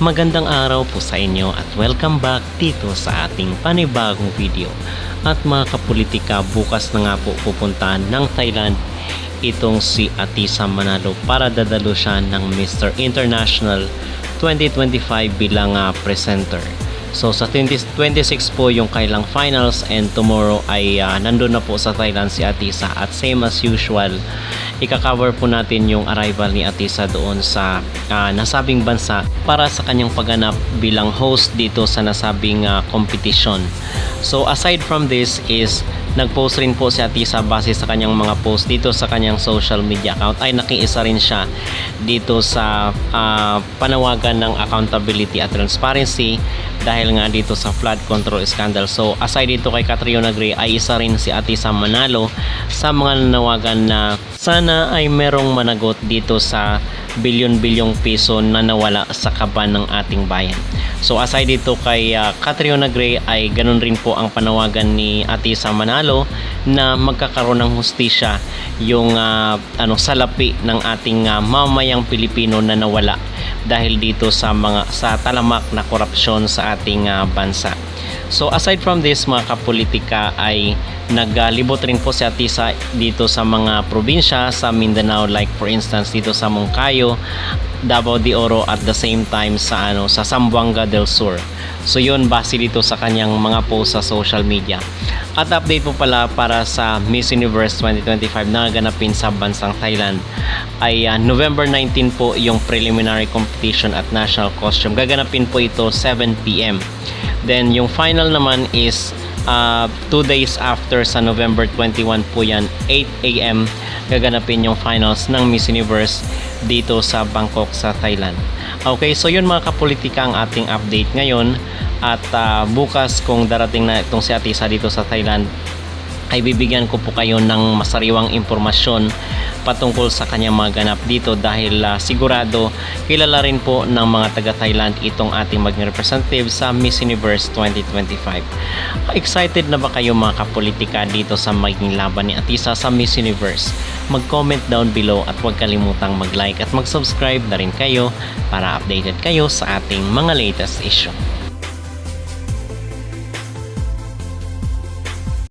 Magandang araw po sa inyo at welcome back dito sa ating panibagong video. At mga kapolitika, bukas na nga po pupuntahan ng Thailand itong si Atisa Manalo para dadalo siya ng Mr. International 2025 bilang presenter. So sa 2026 po yung kailang finals and tomorrow ay nandun na po sa Thailand si Atisa at same as usual ika-cover po natin yung arrival ni Atisa doon sa nasabing bansa para sa kanyang pagganap bilang host dito sa nasabing competition. So aside from this is nag-post rin po si Atisa base sa kanyang mga post dito sa kanyang social media account ay nakiisa rin siya dito sa panawagan ng accountability at transparency dahil nga dito sa flood control scandal. So aside dito kay Catriona Gray ay isa rin si Atisa Manalo sa mga nanawagan na sana ay merong managot dito sa bilyon-bilyong piso na nawala sa kaban ng ating bayan. So aside dito kay Catriona Gray ay ganun rin po ang panawagan ni Atisa Manalo na magkakaroon ng hustisya yung salapi ng ating mamayang Pilipino na nawala dahil dito sa talamak na korupsyon sa ating bansa. So aside from this mga kapolitika ay naglibot rin po si Atisa dito sa mga probinsya sa Mindanao, like for instance dito sa Moncayo, Davao de Oro at the same time sa Zamboanga del Sur. So yun base dito sa kanyang mga post sa social media. At update po pala para sa Miss Universe 2025 na ganapin sa bansang Thailand ay November 19 po yung preliminary competition at national costume. Gaganapin po ito 7 PM. Then yung final naman is 2 days after sa November 21 po yan, 8 AM gaganapin yung finals ng Miss Universe dito sa Bangkok sa Thailand. Okay, so yun mga kapolitika ang ating update ngayon at bukas kung darating na itong si Atisa dito sa Thailand ay bibigyan ko po kayo ng masariwang impormasyon patungkol sa kanyang mga ganap dito dahil sigurado kilala rin po ng mga taga Thailand itong ating maging representative sa Miss Universe 2025. Excited na ba kayo mga kapolitika dito sa maging laban ni Atisa sa Miss Universe? Mag-comment down below at huwag kalimutang mag-like at mag-subscribe na rin kayo para updated kayo sa ating mga latest issue.